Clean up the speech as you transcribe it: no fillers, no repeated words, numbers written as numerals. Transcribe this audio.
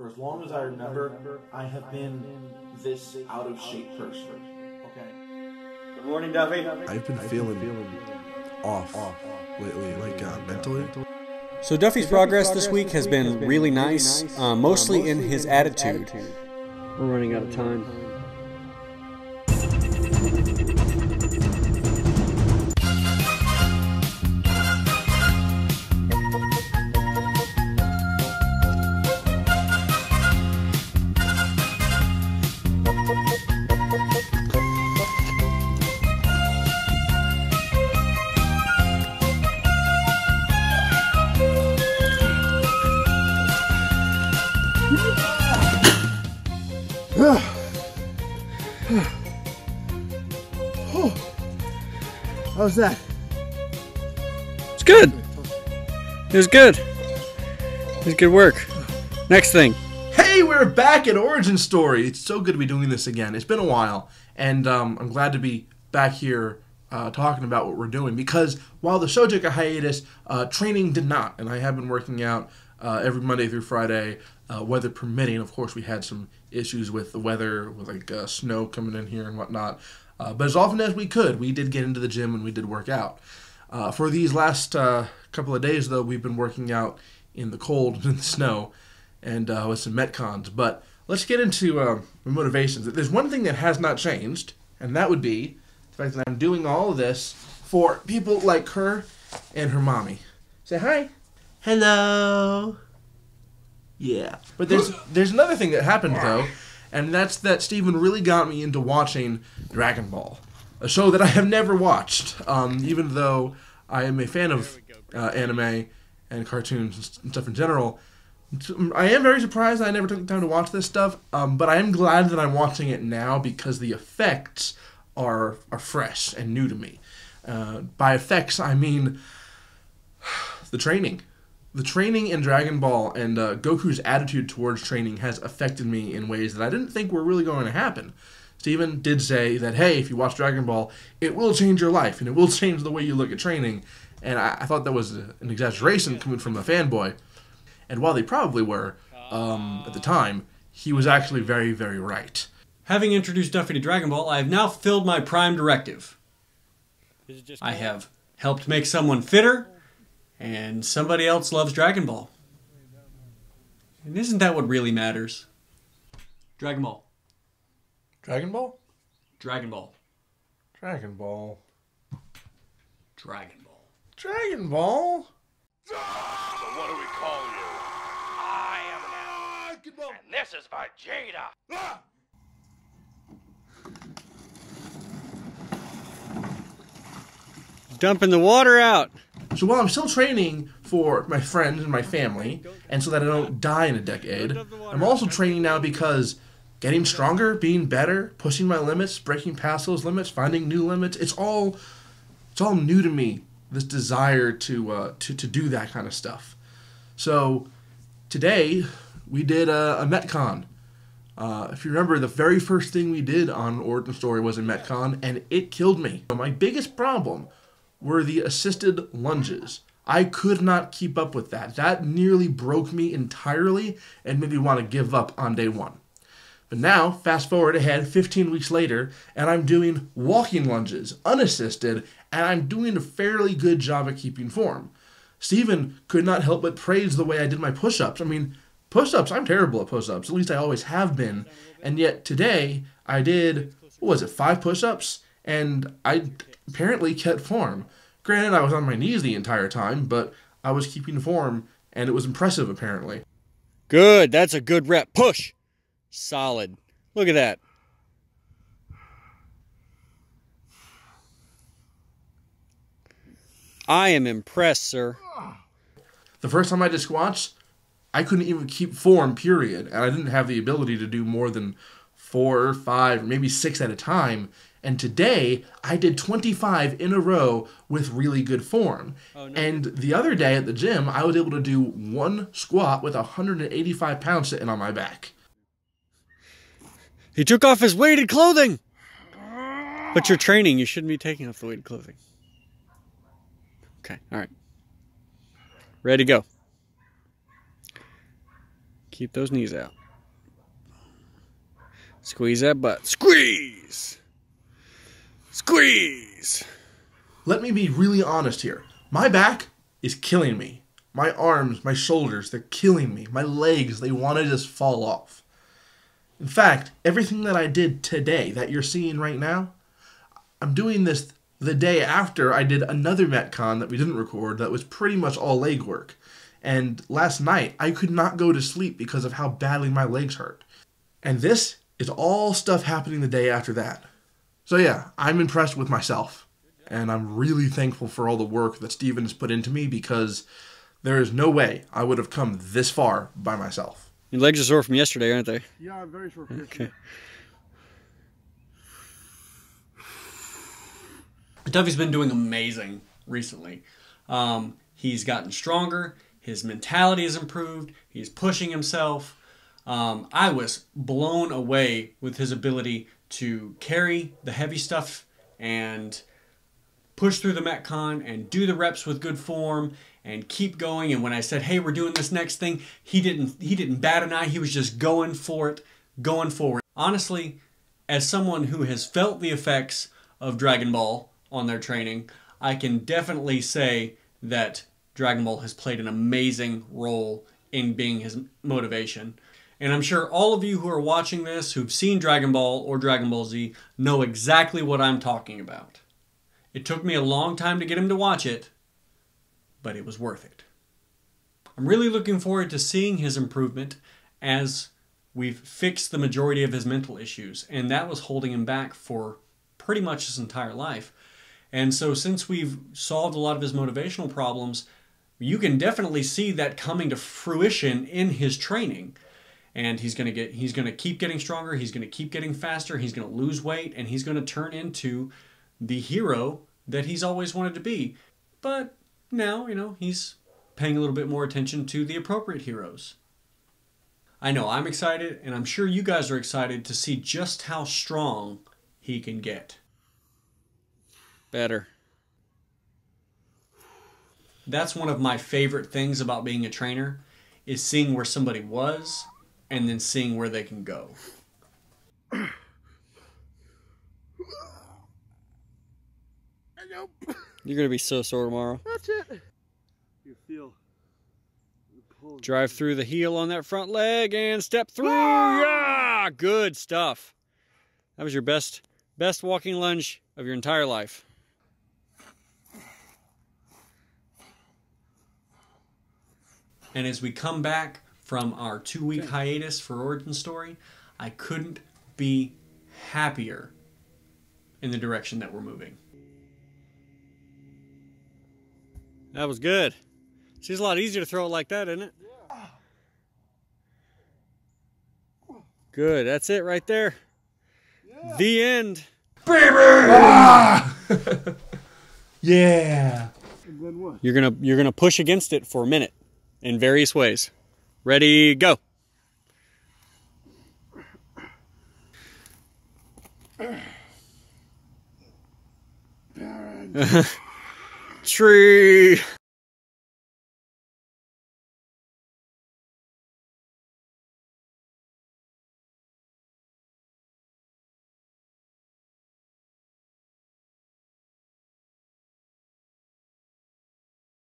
For as long as I remember, I have been this out of shape person. Okay. Good morning, Duffy. I've been feeling off lately, like mentally. So Duffy's progress this week has been really nice, mostly in his attitude. We're running out of time. How's that? It's good. It was good. It was good work. Next thing. Hey, we're back at Origin Story. It's so good to be doing this again. It's been a while, and I'm glad to be back here talking about what we're doing, because while the show took a hiatus, training did not, and I have been working out every Monday through Friday, weather permitting. Of course, we had some issues with the weather, with like snow coming in here and whatnot. But as often as we could, we did get into the gym and we did work out. For these last couple of days, though, we've been working out in the cold and in the snow and with some Metcons. But let's get into motivations. There's one thing that has not changed, and that would be the fact that I'm doing all of this for people like her and her mommy. Say hi. Hello. Yeah. But there's another thing that happened, though. And that's that Steven really got me into watching Dragon Ball, a show that I have never watched, even though I am a fan of anime and cartoons and stuff in general. I am very surprised that I never took the time to watch this stuff, but I am glad that I'm watching it now because the effects are fresh and new to me. By effects, I mean the training. The training in Dragon Ball and Goku's attitude towards training has affected me in ways that I didn't think were really going to happen. Steven did say that, hey, if you watch Dragon Ball, it will change your life, and it will change the way you look at training. And I thought that was an exaggeration coming from a fanboy. And while they probably were, at the time, he was actually very, very right. Having introduced Duffy to Dragon Ball, I have now fulfilled my prime directive. I have helped make someone fitter, and somebody else loves Dragon Ball. And isn't that what really matters? Dragon Ball. Dragon Ball? Dragon Ball. Dragon Ball. Dragon Ball. Dragon Ball? So what do we call you? I am Dragon Ball. And this is Vegeta. Dumping the water out. So while I'm still training for my friends and my family, and so that I don't die in a decade, I'm also training now because getting stronger, being better, pushing my limits, breaking past those limits, finding new limits, it's all new to me, this desire to do that kind of stuff. So today, we did a Metcon. If you remember, the very first thing we did on Origin Story was a Metcon, and it killed me. My biggest problem were the assisted lunges. I could not keep up with that. That nearly broke me entirely and made me want to give up on day one. But now, fast forward ahead 15 weeks later, and I'm doing walking lunges, unassisted, and I'm doing a fairly good job at keeping form. Steven could not help but praise the way I did my push-ups. I mean, push-ups, I'm terrible at push-ups. At least I always have been. And yet today, I did, 5 push-ups? And I apparently kept form. Granted, I was on my knees the entire time, but I was keeping form, and it was impressive, apparently. Good. That's a good rep. Push. Solid. Look at that. I am impressed, sir. The first time I did squats, I couldn't even keep form, period. And I didn't have the ability to do more than 4 or 5 or maybe 6 at a time. And today, I did 25 in a row with really good form. Oh, no. And the other day at the gym, I was able to do 1 squat with 185 pounds sitting on my back. He took off his weighted clothing! But you're training, you shouldn't be taking off the weighted clothing. Okay, alright. Ready to go. Keep those knees out. Squeeze that butt. Squeeze! Squeeze! Let me be really honest here. My back is killing me. My arms, my shoulders, they're killing me. My legs, they want to just fall off. In fact, everything that I did today that you're seeing right now, I'm doing this the day after I did another Metcon that we didn't record that was pretty much all leg work. And last night, I could not go to sleep because of how badly my legs hurt. And this is all stuff happening the day after that. So yeah, I'm impressed with myself. And I'm really thankful for all the work that Steven has put into me because there is no way I would have come this far by myself. Your legs are sore from yesterday, aren't they? Yeah, I'm very sore from Okay. Duffy's been doing amazing recently. He's gotten stronger. His mentality has improved. He's pushing himself. I was blown away with his ability to carry the heavy stuff and push through the Metcon and do the reps with good form and keep going. And when I said, hey, we're doing this next thing, he didn't bat an eye. He was just going for it, going forward. Honestly, as someone who has felt the effects of Dragon Ball on their training, I can definitely say that Dragon Ball has played an amazing role in being his motivation. And I'm sure all of you who are watching this, who've seen Dragon Ball or Dragon Ball Z, know exactly what I'm talking about. It took me a long time to get him to watch it, but it was worth it. I'm really looking forward to seeing his improvement as we've fixed the majority of his mental issues, and that was holding him back for pretty much his entire life. And so since we've solved a lot of his motivational problems, you can definitely see that coming to fruition in his training. And he's going to keep getting stronger, he's going to keep getting faster, he's going to lose weight, and he's going to turn into the hero that he's always wanted to be. But now, he's paying a little bit more attention to the appropriate heroes. I know I'm excited, and I'm sure you guys are excited to see just how strong he can get. Better. That's one of my favorite things about being a trainer, is seeing where somebody was and then seeing where they can go. You're going to be so sore tomorrow. That's it. You feel the pull. Drive through the heel on that front leg and step through. Yeah! Good stuff. That was your best walking lunge of your entire life. And as we come back from our 2-week hiatus for Origin Story, I couldn't be happier in the direction that we're moving. That was good. It's a lot easier to throw it like that, isn't it? Yeah. Good. That's it right there. Yeah. The end. Baby! Ah! Yeah. And then what? You're gonna push against it for a minute in various ways. Ready, go. Tree.